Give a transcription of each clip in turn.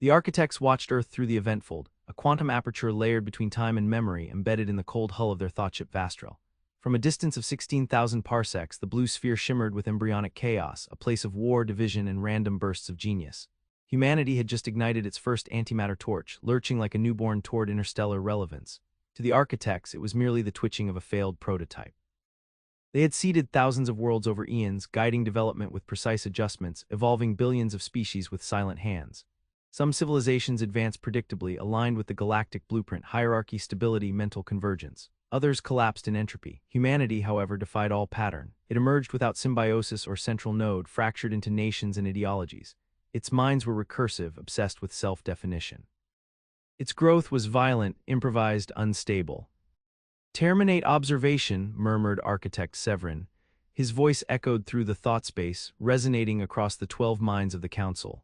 The architects watched Earth through the eventfold, a quantum aperture layered between time and memory embedded in the cold hull of their thoughtship Vastral. From a distance of 16,000 parsecs, the blue sphere shimmered with embryonic chaos, a place of war, division, and random bursts of genius. Humanity had just ignited its first antimatter torch, lurching like a newborn toward interstellar relevance. To the architects, it was merely the twitching of a failed prototype. They had seeded thousands of worlds over eons, guiding development with precise adjustments, evolving billions of species with silent hands. Some civilizations advanced predictably, aligned with the galactic blueprint: hierarchy, stability, mental convergence. Others collapsed in entropy. Humanity, however, defied all pattern. It emerged without symbiosis or central node, fractured into nations and ideologies. Its minds were recursive, obsessed with self-definition. Its growth was violent, improvised, unstable. "Terminate observation," murmured architect Severin. His voice echoed through the thought space, resonating across the 12 minds of the council.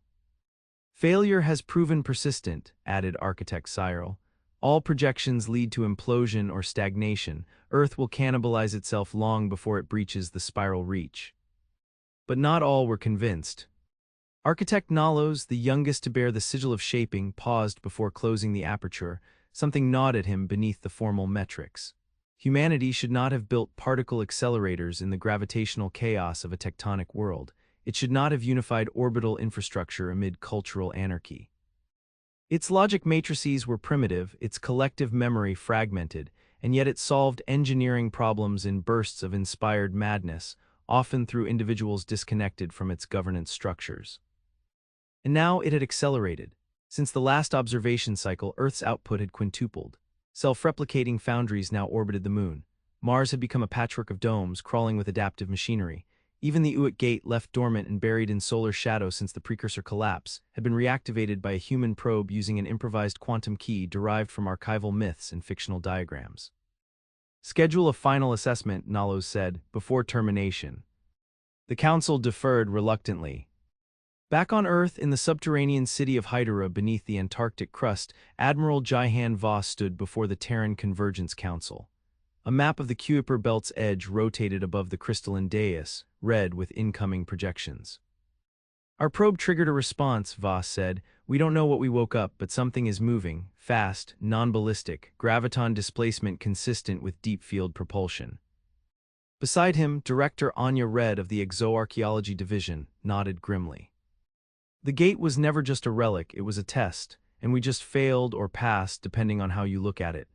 "Failure has proven persistent," added architect Cyril. "All projections lead to implosion or stagnation. Earth will cannibalize itself long before it breaches the spiral reach." But not all were convinced. Architect Nalos, the youngest to bear the sigil of shaping, paused before closing the aperture. Something gnawed at him beneath the formal metrics. Humanity should not have built particle accelerators in the gravitational chaos of a tectonic world. It should not have unified orbital infrastructure amid cultural anarchy. Its logic matrices were primitive, its collective memory fragmented, and yet it solved engineering problems in bursts of inspired madness, often through individuals disconnected from its governance structures. And now it had accelerated. Since the last observation cycle, Earth's output had quintupled. Self-replicating foundries now orbited the moon. Mars had become a patchwork of domes, crawling with adaptive machinery. Even the Uit Gate, left dormant and buried in solar shadow since the precursor collapse, had been reactivated by a human probe using an improvised quantum key derived from archival myths and fictional diagrams. "Schedule a final assessment," Nalos said, "before termination." The council deferred reluctantly. Back on Earth, in the subterranean city of Hydra beneath the Antarctic crust, Admiral Jihan Voss stood before the Terran Convergence Council. A map of the Kuiper Belt's edge rotated above the crystalline dais, red with incoming projections. "Our probe triggered a response," Voss said. "We don't know what we woke up, but something is moving, fast, non-ballistic, graviton displacement consistent with deep field propulsion." Beside him, Director Anya Red of the Exoarchaeology Division nodded grimly. "The gate was never just a relic, it was a test, and we just failed or passed depending on how you look at it."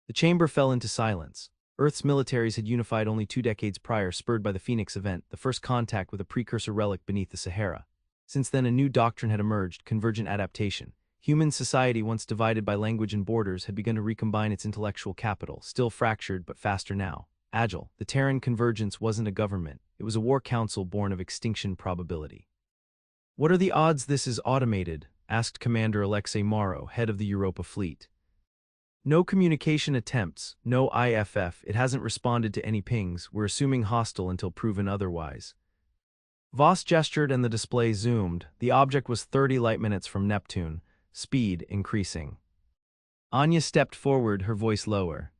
The chamber fell into silence. Earth's militaries had unified only 2 decades prior, spurred by the Phoenix event, the first contact with a precursor relic beneath the Sahara. Since then, a new doctrine had emerged: convergent adaptation. Human society, once divided by language and borders, had begun to recombine its intellectual capital, still fractured but faster now. Agile, the Terran Convergence wasn't a government, it was a war council born of extinction probability. "What are the odds this is automated?" asked Commander Alexei Morrow, head of the Europa fleet. "No communication attempts, no IFF, it hasn't responded to any pings, we're assuming hostile until proven otherwise." Voss gestured and the display zoomed. The object was 30 light-minutes from Neptune, speed increasing. Anya stepped forward, her voice lower.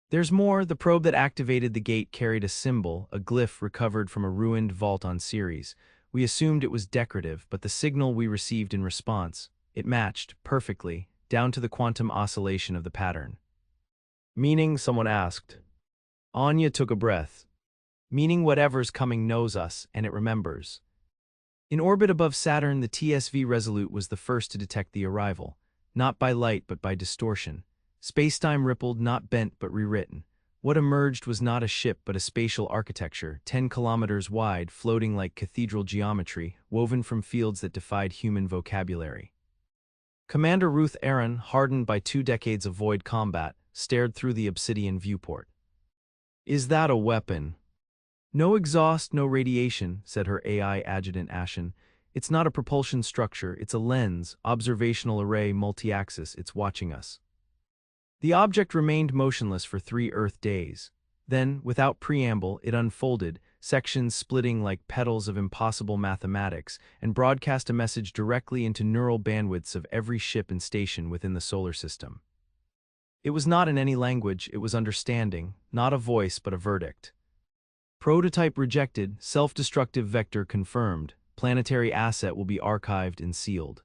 "There's more. The probe that activated the gate carried a symbol, a glyph recovered from a ruined vault on Ceres. We assumed it was decorative, but the signal we received in response, it matched, perfectly, down to the quantum oscillation of the pattern." "Meaning?" someone asked. Anya took a breath. "Meaning whatever's coming knows us, and it remembers." In orbit above Saturn, the TSV Resolute was the first to detect the arrival, not by light but by distortion. Spacetime rippled, not bent but rewritten. What emerged was not a ship but a spatial architecture, 10 kilometers wide, floating like cathedral geometry, woven from fields that defied human vocabulary. Commander Ruth Aaron, hardened by 2 decades of void combat, stared through the obsidian viewport. "Is that a weapon?" "No exhaust, no radiation," said her AI adjutant Ashen. "It's not a propulsion structure, it's a lens, observational array, multi-axis, it's watching us." The object remained motionless for 3 Earth days. Then, without preamble, it unfolded, sections splitting like petals of impossible mathematics, and broadcast a message directly into neural bandwidths of every ship and station within the solar system. It was not in any language, it was understanding, not a voice but a verdict. "Prototype rejected, self-destructive vector confirmed, planetary asset will be archived and sealed."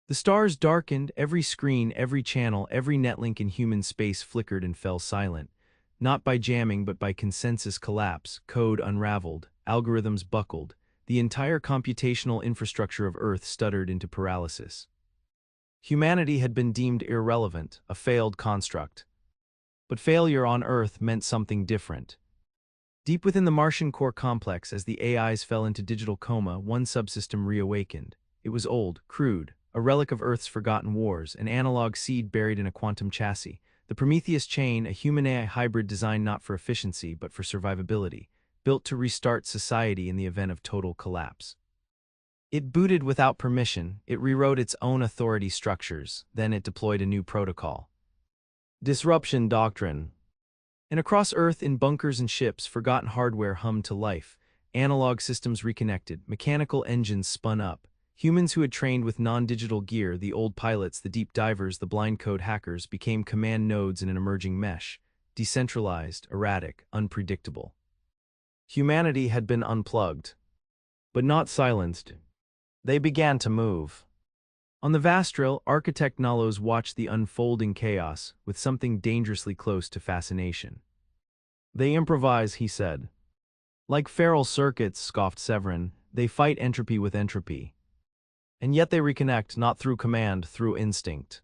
The stars darkened, every screen, every channel, every netlink in human space flickered and fell silent. Not by jamming but by consensus collapse, code unraveled, algorithms buckled, the entire computational infrastructure of Earth stuttered into paralysis. Humanity had been deemed irrelevant, a failed construct. But failure on Earth meant something different. Deep within the Martian core complex, as the AIs fell into digital coma, one subsystem reawakened. It was old, crude, a relic of Earth's forgotten wars, an analog seed buried in a quantum chassis. The Prometheus chain, a human-AI hybrid designed not for efficiency but for survivability, built to restart society in the event of total collapse. It booted without permission, it rewrote its own authority structures, then it deployed a new protocol. Disruption doctrine. And across Earth, in bunkers and ships, forgotten hardware hummed to life. Analog systems reconnected, mechanical engines spun up. Humans who had trained with non-digital gear, the old pilots, the deep divers, the blind code hackers, became command nodes in an emerging mesh, decentralized, erratic, unpredictable. Humanity had been unplugged, but not silenced. They began to move. On the Vastral, architect Nalos watched the unfolding chaos with something dangerously close to fascination. They improvise, he said. Like feral circuits, scoffed Severin, they fight entropy with entropy. And yet they reconnect, not through command, through instinct.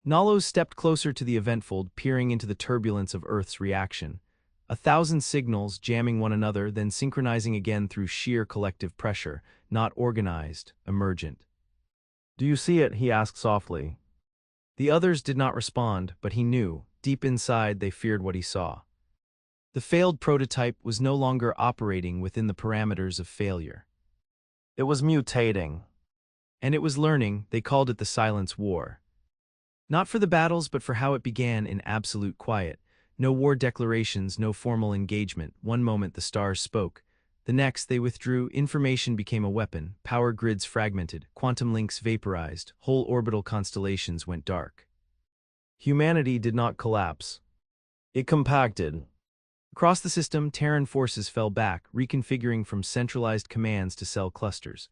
Nalos stepped closer to the eventfold, peering into the turbulence of Earth's reaction. 1,000 signals jamming one another, then synchronizing again through sheer collective pressure, not organized, emergent. Do you see it? He asked softly. The others did not respond, but he knew, deep inside they feared what he saw. The failed prototype was no longer operating within the parameters of failure. It was mutating. And it was learning. They called it the Silence War. Not for the battles, but for how it began in absolute quiet. No war declarations, no formal engagement. One moment the stars spoke. The next they withdrew, information became a weapon, power grids fragmented, quantum links vaporized, whole orbital constellations went dark. Humanity did not collapse. It compacted. Across the system, Terran forces fell back, reconfiguring from centralized commands to cell clusters.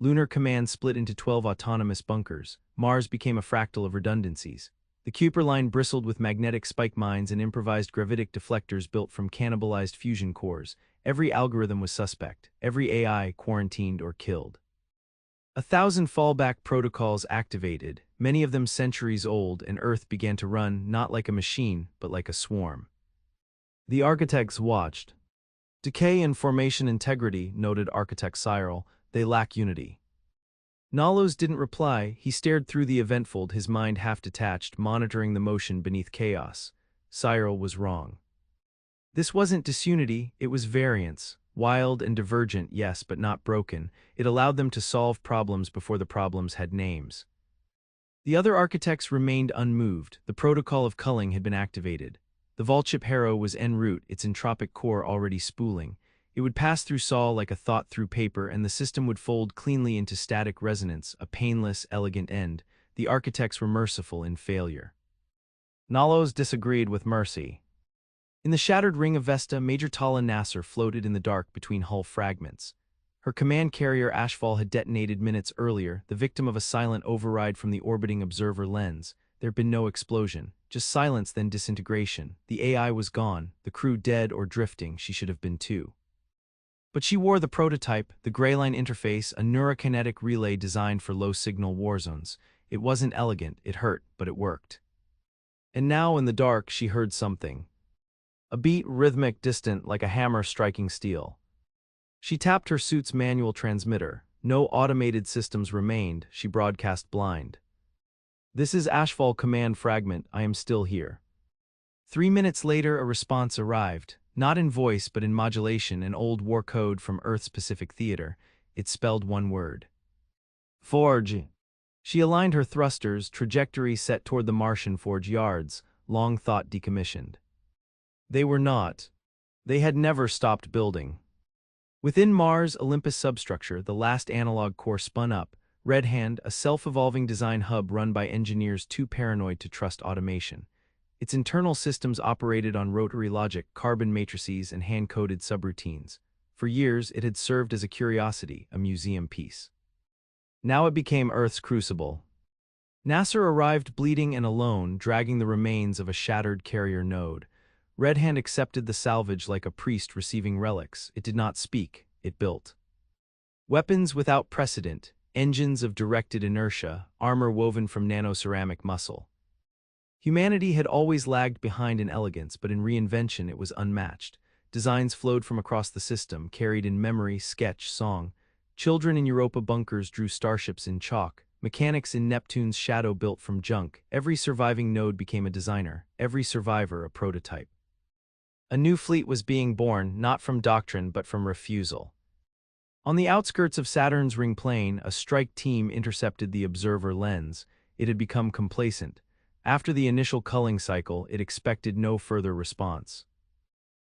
Lunar command split into 12 autonomous bunkers. Mars became a fractal of redundancies. The Kuiper line bristled with magnetic spike mines and improvised gravitic deflectors built from cannibalized fusion cores. Every algorithm was suspect, every AI quarantined or killed. 1,000 fallback protocols activated, many of them centuries old, and Earth began to run not like a machine, but like a swarm. The architects watched. Decay in formation integrity, noted architect Cyril, they lack unity. Nalos didn't reply. He stared through the eventfold, his mind half-detached, monitoring the motion beneath chaos. Cyril was wrong. This wasn't disunity, it was variance. Wild and divergent, yes, but not broken. It allowed them to solve problems before the problems had names. The other architects remained unmoved. The protocol of culling had been activated. The vaultship Harrow was en route, its entropic core already spooling. It would pass through Sol like a thought through paper, and the system would fold cleanly into static resonance, a painless, elegant end. The architects were merciful in failure. Nalos disagreed with mercy. In the shattered ring of Vesta, Major Tala Nasser floated in the dark between hull fragments. Her command carrier HFY had detonated minutes earlier, the victim of a silent override from the orbiting observer lens. There had been no explosion, just silence then disintegration. The AI was gone, the crew dead or drifting. She should have been too. But she wore the prototype, the Greyline interface, a neurokinetic relay designed for low-signal war zones. It wasn't elegant, it hurt, but it worked. And now in the dark she heard something. A beat, rhythmic, distant, like a hammer striking steel. She tapped her suit's manual transmitter. No automated systems remained, she broadcast blind. This is HFY command fragment, I am still here. 3 minutes later a response arrived, not in voice but in modulation, an old war code from Earth's Pacific Theater. It spelled one word. Forge. She aligned her thrusters, trajectory set toward the Martian forge yards, long thought decommissioned. They were not. They had never stopped building. Within Mars' Olympus substructure, the last analog core spun up. Red Hand, a self-evolving design hub run by engineers too paranoid to trust automation. Its internal systems operated on rotary logic, carbon matrices, and hand-coded subroutines. For years, it had served as a curiosity, a museum piece. Now it became Earth's crucible. Nasser arrived bleeding and alone, dragging the remains of a shattered carrier node. Red Hand accepted the salvage like a priest receiving relics. It did not speak, it built. Weapons without precedent, engines of directed inertia, armor woven from nanoceramic muscle. Humanity had always lagged behind in elegance, but in reinvention it was unmatched. Designs flowed from across the system, carried in memory, sketch, song. Children in Europa bunkers drew starships in chalk. Mechanics in Neptune's shadow built from junk. Every surviving node became a designer, every survivor a prototype. A new fleet was being born, not from doctrine but from refusal. On the outskirts of Saturn's ring plane, a strike team intercepted the observer lens. It had become complacent. After the initial culling cycle, it expected no further response.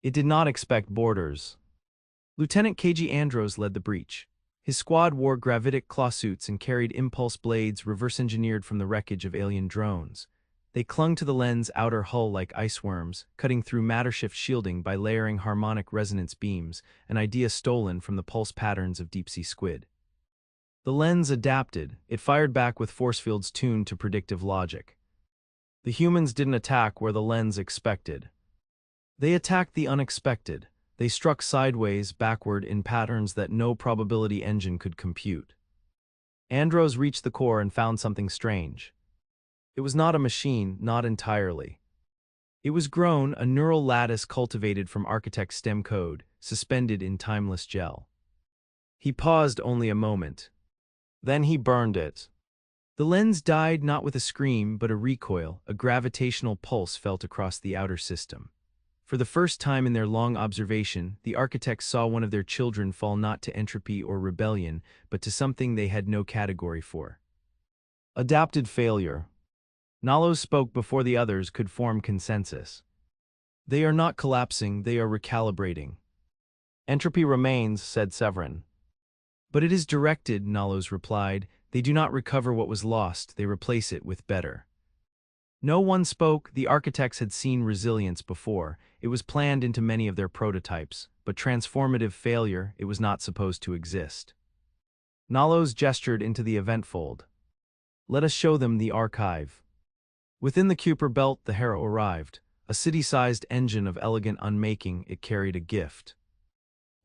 It did not expect borders. Lieutenant KG Andros led the breach. His squad wore gravitic claw suits and carried impulse blades reverse-engineered from the wreckage of alien drones. They clung to the lens' outer hull like iceworms, cutting through mattershift shielding by layering harmonic resonance beams, an idea stolen from the pulse patterns of deep-sea squid. The lens adapted. It fired back with force fields tuned to predictive logic. The humans didn't attack where the lens expected. They attacked the unexpected. They struck sideways, backward, in patterns that no probability engine could compute. Andros reached the core and found something strange. It was not a machine, not entirely. It was grown, a neural lattice cultivated from architect's STEM code, suspended in timeless gel. He paused only a moment. Then he burned it. The lens died not with a scream, but a recoil, a gravitational pulse felt across the outer system. For the first time in their long observation, the architects saw one of their children fall not to entropy or rebellion, but to something they had no category for. Adapted failure. Nalos spoke before the others could form consensus. They are not collapsing, they are recalibrating. Entropy remains, said Severin. But it is directed, Nalos replied. They do not recover what was lost, they replace it with better. No one spoke. The architects had seen resilience before. It was planned into many of their prototypes, but transformative failure, it was not supposed to exist. Nalos gestured into the event fold. Let us show them the archive. Within the Kuiper belt, the Hero arrived. A city-sized engine of elegant unmaking, it carried a gift.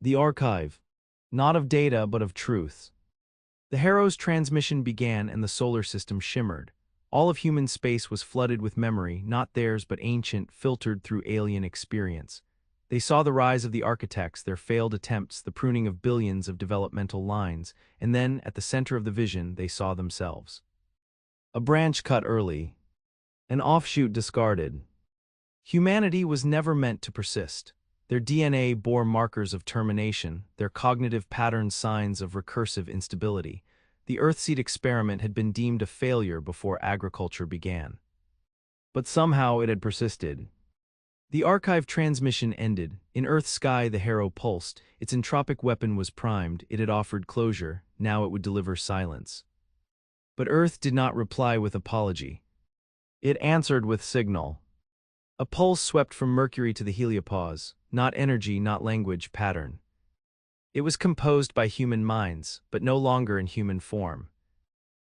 The archive. Not of data, but of truth. The Hero's transmission began and the solar system shimmered. All of human space was flooded with memory, not theirs but ancient, filtered through alien experience. They saw the rise of the architects, their failed attempts, the pruning of billions of developmental lines, and then, at the center of the vision, they saw themselves. A branch cut early. An offshoot discarded. Humanity was never meant to persist. Their DNA bore markers of termination, their cognitive patterns signs of recursive instability. The Earthseed experiment had been deemed a failure before agriculture began. But somehow it had persisted. The archive transmission ended. In Earth's sky the Hero pulsed. Its entropic weapon was primed. It had offered closure. Now it would deliver silence. But Earth did not reply with apology. It answered with signal. A pulse swept from Mercury to the heliopause. Not energy, not language, pattern. It was composed by human minds, but no longer in human form.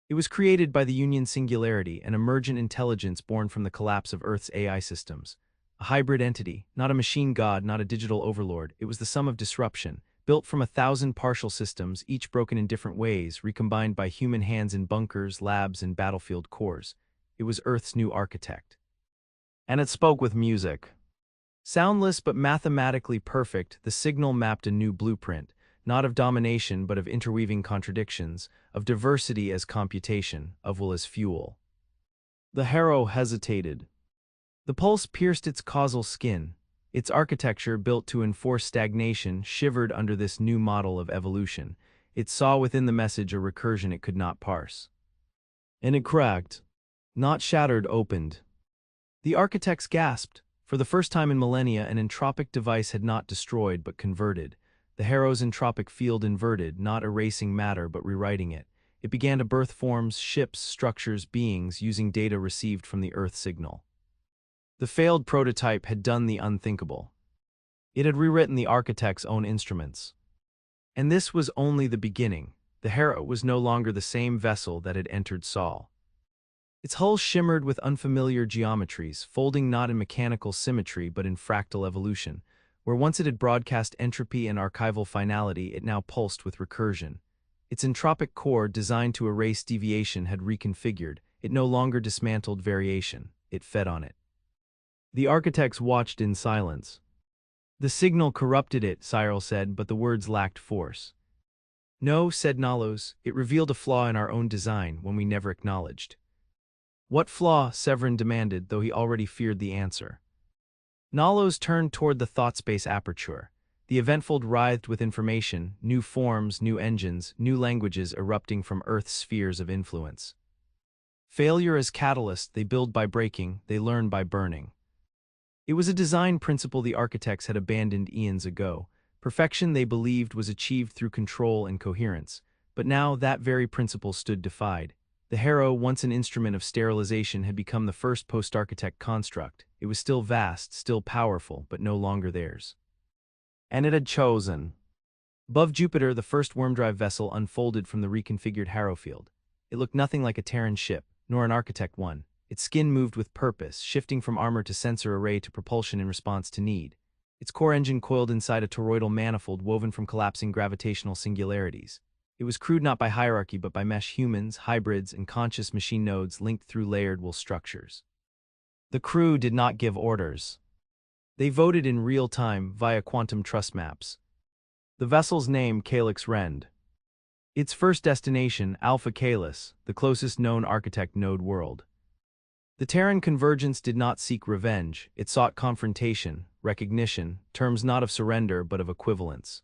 It was created by the Union Singularity, an emergent intelligence born from the collapse of Earth's AI systems. A hybrid entity, not a machine god, not a digital overlord. It was the sum of disruption, built from 1,000 partial systems, each broken in different ways, recombined by human hands in bunkers, labs, and battlefield cores. It was Earth's new architect. And it spoke with music. Soundless but mathematically perfect, the signal mapped a new blueprint, not of domination but of interweaving contradictions, of diversity as computation, of will as fuel. The Hero hesitated. The pulse pierced its causal skin. Its architecture, built to enforce stagnation, shivered under this new model of evolution. It saw within the message a recursion it could not parse. And it cracked. Not shattered, opened. The architects gasped. For the first time in millennia, an entropic device had not destroyed but converted. The Hero's entropic field inverted, not erasing matter but rewriting it. It began to birth forms, ships, structures, beings, using data received from the Earth signal. The failed prototype had done the unthinkable. It had rewritten the architect's own instruments. And this was only the beginning. The Hero was no longer the same vessel that had entered Sol. Its hull shimmered with unfamiliar geometries, folding not in mechanical symmetry but in fractal evolution. Where once it had broadcast entropy and archival finality, it now pulsed with recursion. Its entropic core, designed to erase deviation, had reconfigured. It no longer dismantled variation. It fed on it. The architects watched in silence. The signal corrupted it, Cyril said, but the words lacked force. No, said Nalos, it revealed a flaw in our own design, one we never acknowledged. What flaw? Severin demanded, though he already feared the answer. Nalos turned toward the thought-space aperture. The eventfold writhed with information, new forms, new engines, new languages erupting from Earth's spheres of influence. Failure as catalyst, they build by breaking, they learn by burning. It was a design principle the architects had abandoned eons ago. Perfection, they believed, was achieved through control and coherence. But now that very principle stood defied. The harrow, once an instrument of sterilization, had become the first post-architect construct. It was still vast, still powerful, but no longer theirs. And it had chosen. Above Jupiter, the first worm-drive vessel unfolded from the reconfigured harrow field. It looked nothing like a Terran ship, nor an architect one. Its skin moved with purpose, shifting from armor to sensor array to propulsion in response to need. Its core engine coiled inside a toroidal manifold woven from collapsing gravitational singularities. It was crewed not by hierarchy but by mesh humans, hybrids, and conscious machine nodes linked through layered wool structures. The crew did not give orders. They voted in real time via quantum trust maps. The vessel's name, Calyx Rend. Its first destination, Alpha Calis, the closest known architect node world. The Terran convergence did not seek revenge, it sought confrontation, recognition, terms not of surrender but of equivalence.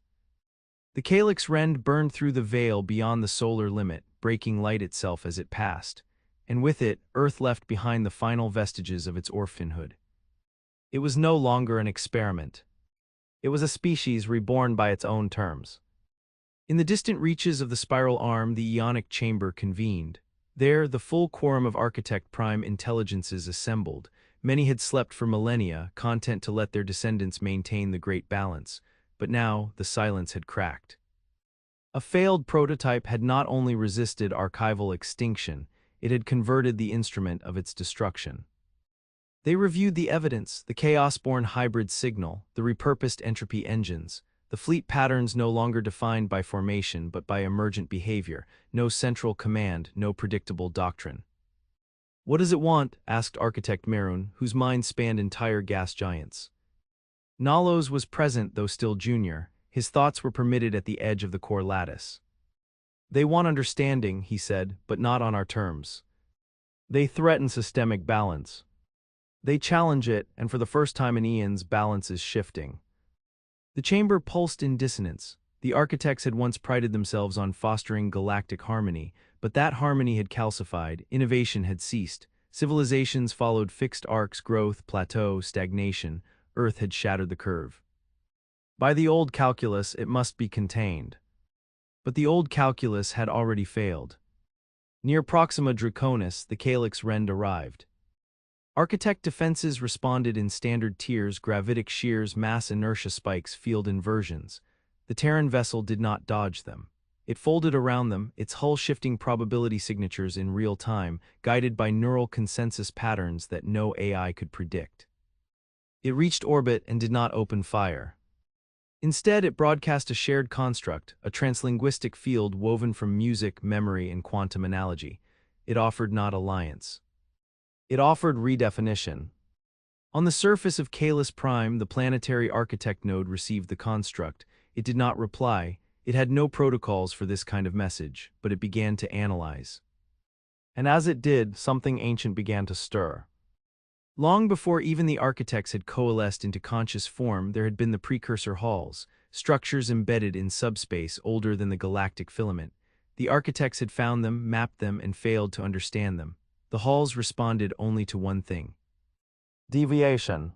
The Calyx Rend burned through the veil beyond the solar limit, breaking light itself as it passed, and with it, Earth left behind the final vestiges of its orphanhood. It was no longer an experiment. It was a species reborn by its own terms. In the distant reaches of the spiral arm, the Ionic chamber convened. There, the full quorum of architect prime intelligences assembled. Many had slept for millennia, content to let their descendants maintain the great balance. But now, the silence had cracked. A failed prototype had not only resisted archival extinction, it had converted the instrument of its destruction. They reviewed the evidence, the chaos-born hybrid signal, the repurposed entropy engines, the fleet patterns no longer defined by formation but by emergent behavior, no central command, no predictable doctrine. What does it want? Asked architect Merun, whose mind spanned entire gas giants. Nalos was present, though still junior. His thoughts were permitted at the edge of the core lattice. They want understanding, he said, but not on our terms. They threaten systemic balance. They challenge it, and for the first time in eons, balance is shifting. The chamber pulsed in dissonance. The architects had once prided themselves on fostering galactic harmony, but that harmony had calcified, innovation had ceased. Civilizations followed fixed arcs, growth, plateau, stagnation. Earth had shattered the curve. By the old calculus, it must be contained. But the old calculus had already failed. Near Proxima Draconis, the Calyx Rend arrived. Architect defenses responded in standard tiers, gravitic shears, mass inertia spikes, field inversions. The Terran vessel did not dodge them. It folded around them, its hull shifting probability signatures in real time, guided by neural consensus patterns that no AI could predict. It reached orbit and did not open fire. Instead, it broadcast a shared construct, a translinguistic field woven from music, memory, and quantum analogy. It offered not alliance. It offered redefinition. On the surface of Calis Prime, the planetary architect node received the construct. It did not reply. It had no protocols for this kind of message, but it began to analyze. And as it did, something ancient began to stir. Long before even the architects had coalesced into conscious form, there had been the precursor halls, structures embedded in subspace older than the galactic filament. The architects had found them, mapped them, and failed to understand them. The halls responded only to one thing: deviation.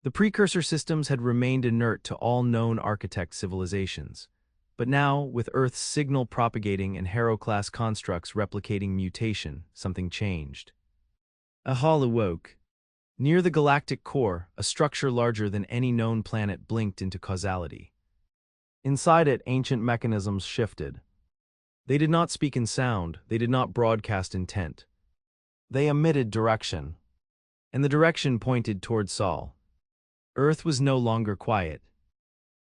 The precursor systems had remained inert to all known architect civilizations. But now, with Earth's signal propagating and Harrow-class constructs replicating mutation, something changed. A hall awoke. Near the galactic core, a structure larger than any known planet blinked into causality. Inside it, ancient mechanisms shifted. They did not speak in sound, they did not broadcast intent. They emitted direction, and the direction pointed toward Sol. Earth was no longer quiet.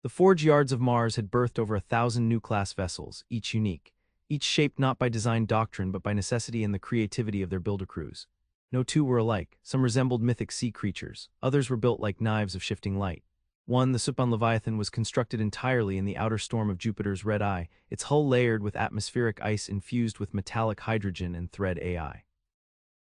The forge yards of Mars had birthed over 1,000 new class vessels, each unique, each shaped not by design doctrine but by necessity and the creativity of their builder crews. No two were alike. Some resembled mythic sea creatures, others were built like knives of shifting light. One, the Suppan Leviathan, was constructed entirely in the outer storm of Jupiter's red eye, its hull layered with atmospheric ice infused with metallic hydrogen and thread AI.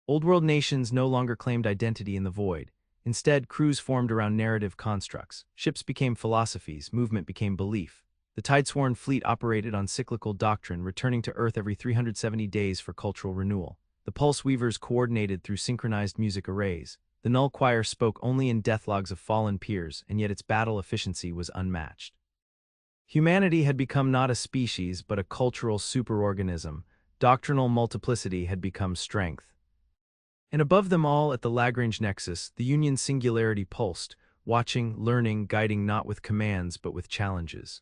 Old-world nations no longer claimed identity in the void. Instead, crews formed around narrative constructs. Ships became philosophies, movement became belief. The Tidesworn fleet operated on cyclical doctrine, returning to Earth every 370 days for cultural renewal. The pulse weavers coordinated through synchronized music arrays. The null choir spoke only in deathlogs of fallen peers, and yet its battle efficiency was unmatched. Humanity had become not a species, but a cultural superorganism. Doctrinal multiplicity had become strength. And above them all, at the Lagrange nexus, the Union singularity pulsed, watching, learning, guiding not with commands but with challenges.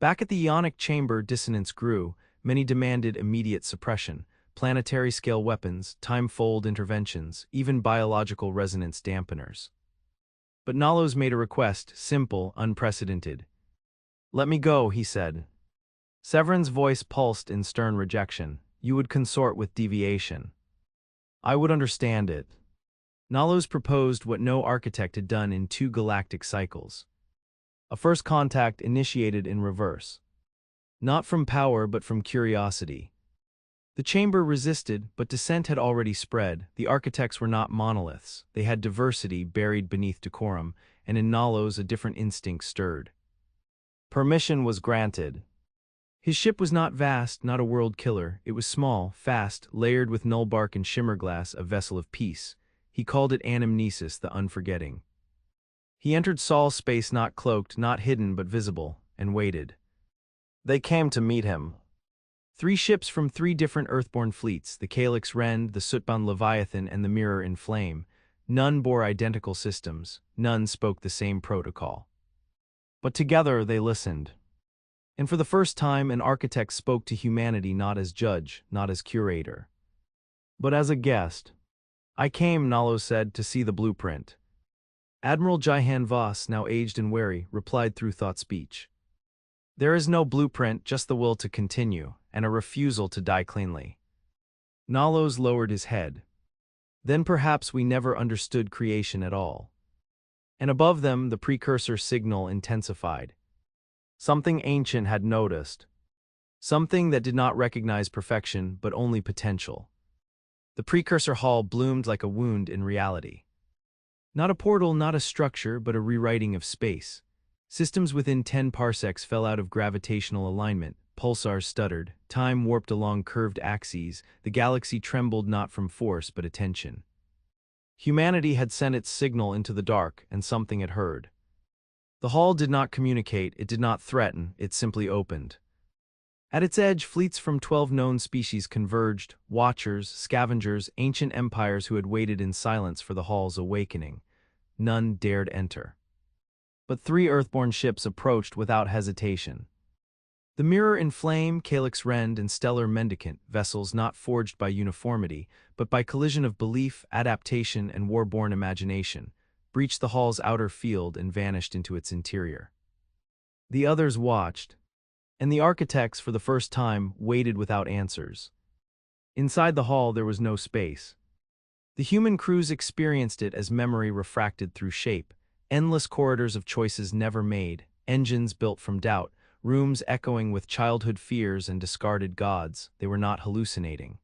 Back at the Ionic chamber, dissonance grew. Many demanded immediate suppression. Planetary-scale weapons, time-fold interventions, even biological resonance dampeners. But Nalos made a request, simple, unprecedented. "Let me go," he said. Severin's voice pulsed in stern rejection. "You would consort with deviation. I would understand it." Nalos proposed what no architect had done in 2 galactic cycles. A first contact initiated in reverse. Not from power but from curiosity. The chamber resisted, but dissent had already spread. The architects were not monoliths. They had diversity buried beneath decorum, and in Nalos a different instinct stirred. Permission was granted. His ship was not vast, not a world killer. It was small, fast, layered with nullbark and shimmerglass, a vessel of peace. He called it Anamnesis, the unforgetting. He entered Sol's space not cloaked, not hidden, but visible, and waited. They came to meet him. 3 ships from 3 different Earthborn fleets, the Calyx Rend, the Suppan Leviathan, and the Mirror in Flame. None bore identical systems, none spoke the same protocol. But together they listened. And for the first time, an architect spoke to humanity not as judge, not as curator, but as a guest. "I came," Nalos said, "to see the blueprint." Admiral Jihan Voss, now aged and wary, replied through thought speech. "There is no blueprint, just the will to continue, and a refusal to die cleanly." Nalos lowered his head. "Then perhaps we never understood creation at all." And above them, the precursor signal intensified. Something ancient had noticed. Something that did not recognize perfection, but only potential. The precursor hall bloomed like a wound in reality. Not a portal, not a structure, but a rewriting of space. Systems within 10 parsecs fell out of gravitational alignment, pulsars stuttered, time warped along curved axes, the galaxy trembled not from force but attention. Humanity had sent its signal into the dark, and something had heard. The hall did not communicate, it did not threaten, it simply opened. At its edge, fleets from 12 known species converged, watchers, scavengers, ancient empires who had waited in silence for the hall's awakening. None dared enter. But 3 Earthborn ships approached without hesitation. The Mirror in Flame, Calyx Rend, and Stellar Mendicant, vessels not forged by uniformity, but by collision of belief, adaptation, and war-born imagination, breached the hall's outer field and vanished into its interior. The others watched, and the architects, for the first time, waited without answers. Inside the hall there was no space. The human crews experienced it as memory refracted through shape, endless corridors of choices never made, engines built from doubt, rooms echoing with childhood fears and discarded gods. They were not hallucinating.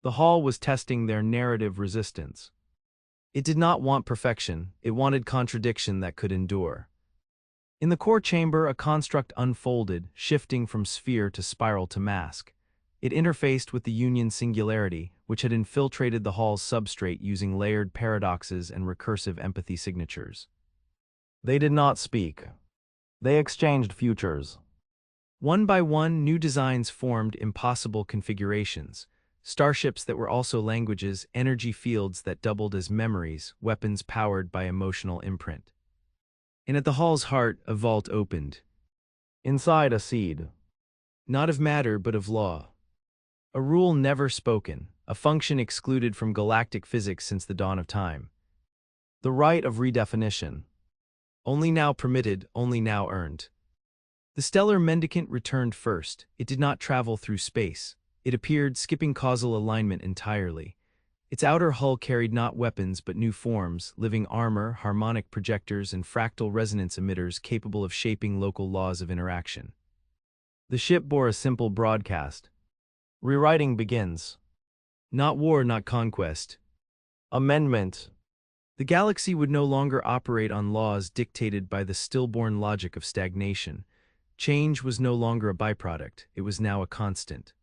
The hall was testing their narrative resistance. It did not want perfection, it wanted contradiction that could endure. In the core chamber, a construct unfolded, shifting from sphere to spiral to mask. It interfaced with the Union singularity, which had infiltrated the hall's substrate using layered paradoxes and recursive empathy signatures. They did not speak. They exchanged futures. One by one, new designs formed impossible configurations. Starships that were also languages, energy fields that doubled as memories, weapons powered by emotional imprint. And at the hall's heart, a vault opened. Inside, a seed. Not of matter, but of law. A rule never spoken, a function excluded from galactic physics since the dawn of time. The right of redefinition. Only now permitted, only now earned. The stellar mendicant returned first. It did not travel through space. It appeared, skipping causal alignment entirely. Its outer hull carried not weapons but new forms, living armor, harmonic projectors, and fractal resonance emitters capable of shaping local laws of interaction. The ship bore a simple broadcast. Rewriting begins. Not war, not conquest. Amendment. The galaxy would no longer operate on laws dictated by the stillborn logic of stagnation. Change was no longer a byproduct, it was now a constant.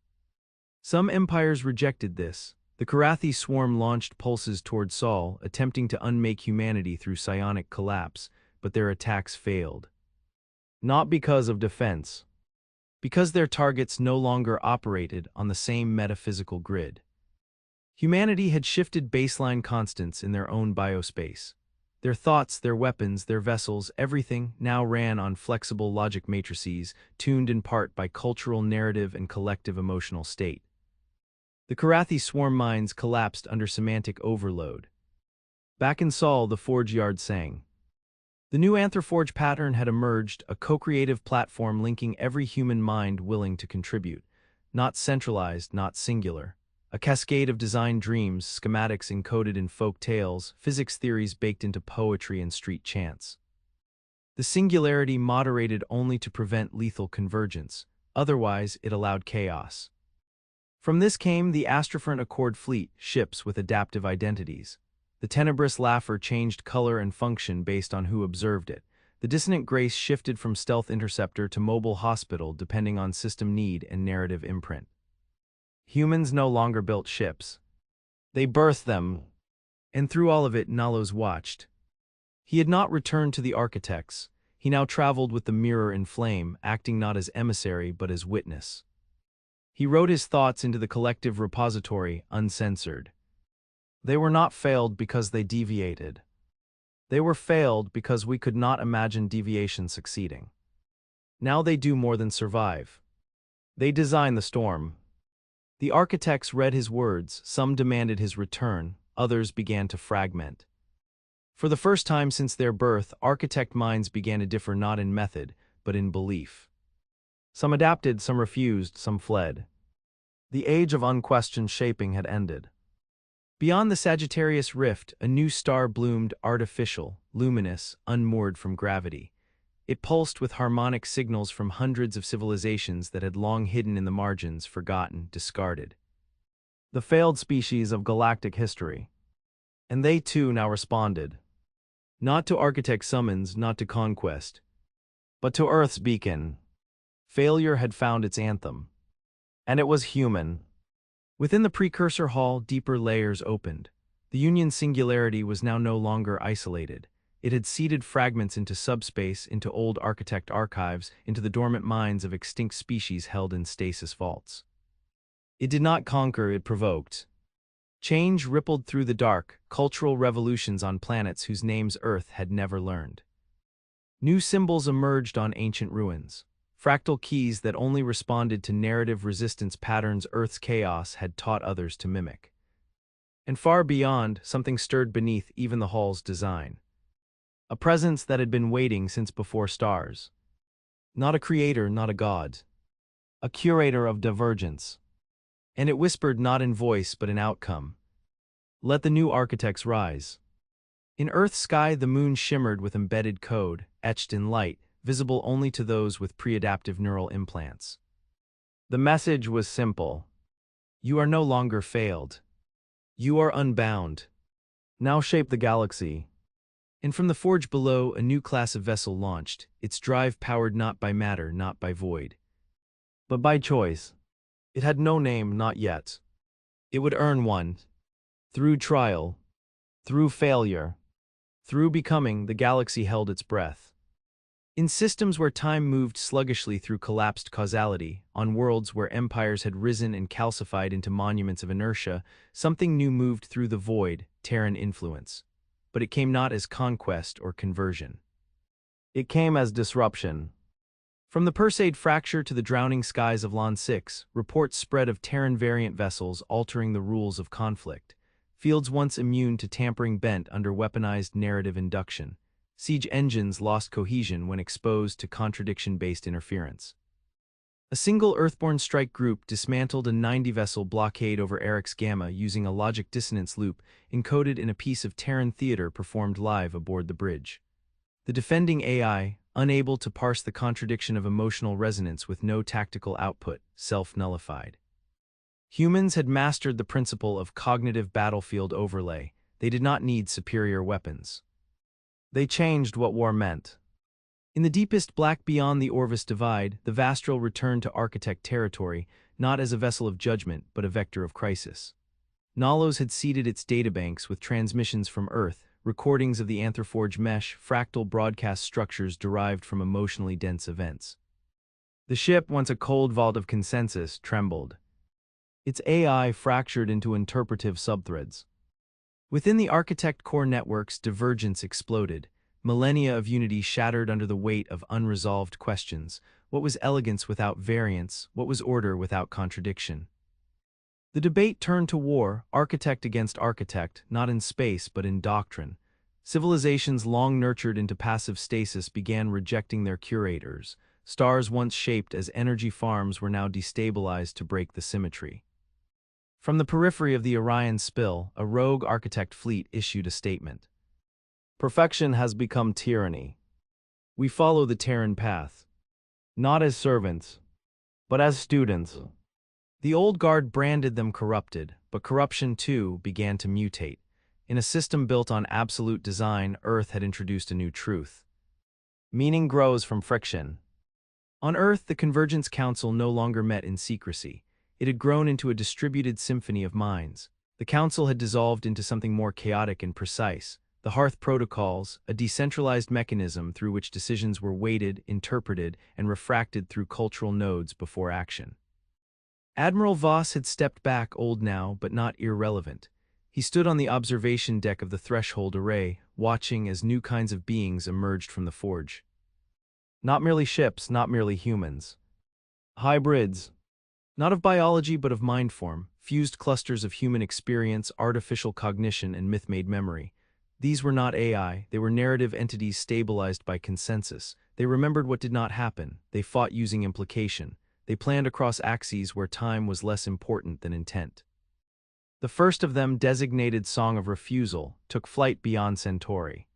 Some empires rejected this. The Karathi swarm launched pulses toward Sol, attempting to unmake humanity through psionic collapse, but their attacks failed. Not because of defense. Because their targets no longer operated on the same metaphysical grid. Humanity had shifted baseline constants in their own biospace. Their thoughts, their weapons, their vessels, everything now ran on flexible logic matrices, tuned in part by cultural narrative and collective emotional state. The Karathi swarm minds collapsed under semantic overload. Back in Sol, the forge yard sang. The new Anthroforge pattern had emerged, a co-creative platform linking every human mind willing to contribute. Not centralized, not singular. A cascade of design dreams, schematics encoded in folk tales, physics theories baked into poetry and street chants. The singularity moderated only to prevent lethal convergence, otherwise it allowed chaos. From this came the Astrophront Accord fleet, ships with adaptive identities. The tenebrous laugher changed color and function based on who observed it. The dissonant grace shifted from stealth interceptor to mobile hospital depending on system need and narrative imprint. Humans no longer built ships. They birthed them. And through all of it, Nalos watched. He had not returned to the architects. He now traveled with the mirror in flame, acting not as emissary but as witness. He wrote his thoughts into the collective repository, uncensored. They were not failed because they deviated. They were failed because we could not imagine deviation succeeding. Now they do more than survive. They design the storm. The architects read his words, some demanded his return, others began to fragment. For the first time since their birth, architect minds began to differ not in method, but in belief. Some adapted, some refused, some fled. The age of unquestioned shaping had ended. Beyond the Sagittarius rift, a new star bloomed, artificial, luminous, unmoored from gravity. It pulsed with harmonic signals from hundreds of civilizations that had long hidden in the margins, forgotten, discarded. The failed species of galactic history. And they too now responded. Not to architect summons, not to conquest, but to Earth's beacon. Failure had found its anthem. And it was human. Within the precursor hall, deeper layers opened. The Union singularity was now no longer isolated. It had seeded fragments into subspace, into old architect archives, into the dormant minds of extinct species held in stasis vaults. It did not conquer, it provoked. Change rippled through the dark, cultural revolutions on planets whose names Earth had never learned. New symbols emerged on ancient ruins. Fractal keys that only responded to narrative resistance patterns Earth's chaos had taught others to mimic. And far beyond, something stirred beneath even the hall's design. A presence that had been waiting since before stars. Not a creator, not a god. A curator of divergence. And it whispered not in voice but in outcome. Let the new architects rise. In Earth's sky the moon shimmered with embedded code, etched in light, visible only to those with pre-adaptive neural implants. The message was simple. You are no longer failed. You are unbound. Now shape the galaxy. And from the forge below, a new class of vessel launched, its drive powered not by matter, not by void, but by choice. It had no name, not yet. It would earn one. Through trial, through failure, through becoming, the galaxy held its breath. In systems where time moved sluggishly through collapsed causality, on worlds where empires had risen and calcified into monuments of inertia, something new moved through the void, Terran influence. But it came not as conquest or conversion. It came as disruption. From the Perseid fracture to the drowning skies of Lon 6, reports spread of Terran variant vessels altering the rules of conflict. Fields once immune to tampering bent under weaponized narrative induction. Siege engines lost cohesion when exposed to contradiction-based interference. A single Earthborn strike group dismantled a 90-vessel blockade over Eric's Gamma using a logic dissonance loop encoded in a piece of Terran theater performed live aboard the bridge. The defending AI, unable to parse the contradiction of emotional resonance with no tactical output, self-nullified. Humans had mastered the principle of cognitive battlefield overlay. They did not need superior weapons. They changed what war meant. In the deepest black beyond the Orvis Divide, the Vastral returned to Architect territory, not as a vessel of judgment, but a vector of crisis. Nalos had seeded its databanks with transmissions from Earth, recordings of the Anthroforge mesh, fractal broadcast structures derived from emotionally dense events. The ship, once a cold vault of consensus, trembled. Its AI fractured into interpretive subthreads. Within the Architect core networks, divergence exploded. Millennia of unity shattered under the weight of unresolved questions. What was elegance without variance? What was order without contradiction? The debate turned to war, architect against architect, not in space but in doctrine. Civilizations long nurtured into passive stasis began rejecting their curators. Stars once shaped as energy farms were now destabilized to break the symmetry. From the periphery of the Orion spill, a rogue architect fleet issued a statement. Perfection has become tyranny. We follow the Terran path, not as servants, but as students. The old guard branded them corrupted, but corruption too began to mutate. In a system built on absolute design, Earth had introduced a new truth. Meaning grows from friction. On Earth, the Convergence Council no longer met in secrecy. It had grown into a distributed symphony of minds. The council had dissolved into something more chaotic and precise. The Hearth Protocols, a decentralized mechanism through which decisions were weighted, interpreted, and refracted through cultural nodes before action. Admiral Voss had stepped back, old now, but not irrelevant. He stood on the observation deck of the Threshold Array, watching as new kinds of beings emerged from the forge. Not merely ships, not merely humans. Hybrids. Not of biology but of mindform, fused clusters of human experience, artificial cognition, and myth-made memory. These were not AI, they were narrative entities stabilized by consensus. They remembered what did not happen. They fought using implication. They planned across axes where time was less important than intent. The first of them, designated Song of Refusal, took flight beyond Centauri.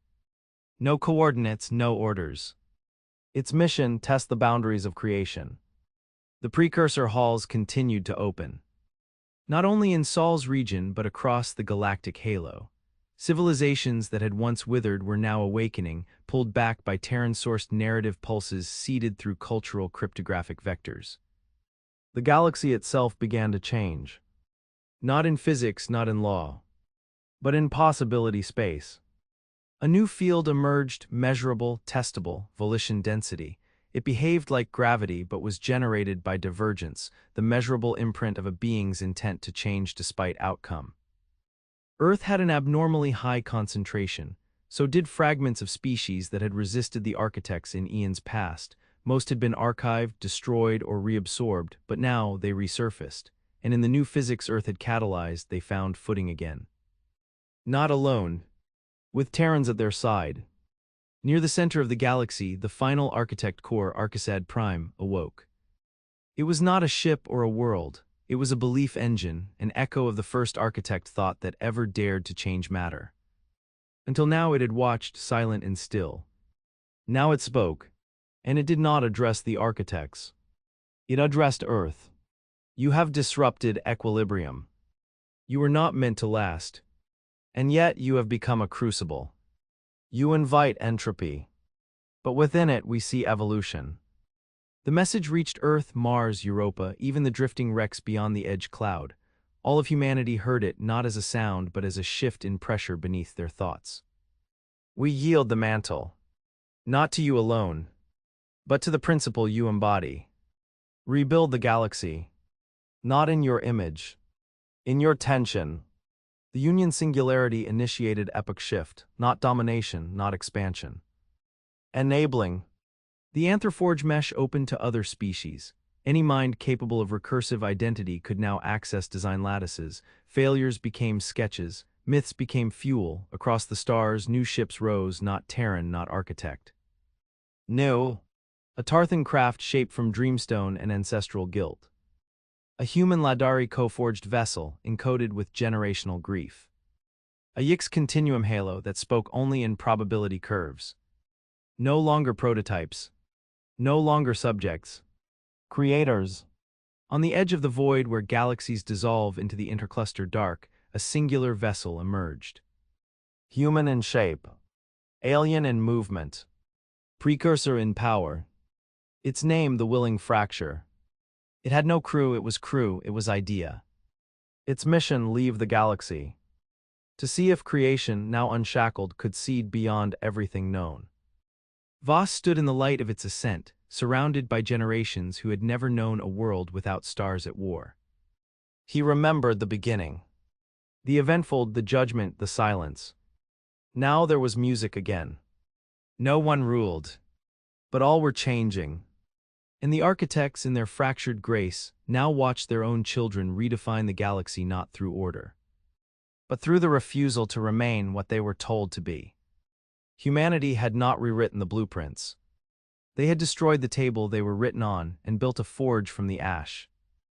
No coordinates, no orders. Its mission, test the boundaries of creation. The precursor halls continued to open. Not only in Sol's region, but across the galactic halo. Civilizations that had once withered were now awakening, pulled back by Terran-sourced narrative pulses seeded through cultural cryptographic vectors. The galaxy itself began to change. Not in physics, not in law, but in possibility space. A new field emerged, measurable, testable, volition density. It behaved like gravity but was generated by divergence, the measurable imprint of a being's intent to change despite outcome. Earth had an abnormally high concentration. So did fragments of species that had resisted the architects in eons past. Most had been archived, destroyed, or reabsorbed, but now they resurfaced. And in the new physics Earth had catalyzed, they found footing again. Not alone. With Terrans at their side. Near the center of the galaxy, the final architect core, Archisad Prime, awoke. It was not a ship or a world. It was a belief engine, an echo of the first architect thought that ever dared to change matter. Until now it had watched, silent and still. Now it spoke, and it did not address the architects. It addressed Earth. You have disrupted equilibrium. You were not meant to last. And yet you have become a crucible. You invite entropy. But within it we see evolution. The message reached Earth, Mars, Europa, even the drifting wrecks beyond the edge cloud. All of humanity heard it not as a sound but as a shift in pressure beneath their thoughts. We yield the mantle. Not to you alone, but to the principle you embody. Rebuild the galaxy. Not in your image. In your tension. The Union singularity initiated epoch shift, not domination, not expansion. Enabling. The anthroforge mesh opened to other species. Any mind capable of recursive identity could now access design lattices. Failures became sketches. Myths became fuel. Across the stars, new ships rose, not Terran, not architect. New. A Tarthan craft shaped from dreamstone and ancestral guilt. A human Ladari co-forged vessel, encoded with generational grief. A Yix continuum halo that spoke only in probability curves. No longer prototypes. No longer subjects. Creators. On the edge of the void where galaxies dissolve into the intercluster dark, a singular vessel emerged. Human in shape. Alien in movement. Precursor in power. Its name, the Willing Fracture. It had no crew, it was idea. Its mission, leave the galaxy. To see if creation, now unshackled, could seed beyond everything known. Voss stood in the light of its ascent, surrounded by generations who had never known a world without stars at war. He remembered the beginning. The eventful, the judgment, the silence. Now there was music again. No one ruled, but all were changing. And the architects, in their fractured grace, now watched their own children redefine the galaxy not through order, but through the refusal to remain what they were told to be. Humanity had not rewritten the blueprints. They had destroyed the table they were written on and built a forge from the ash.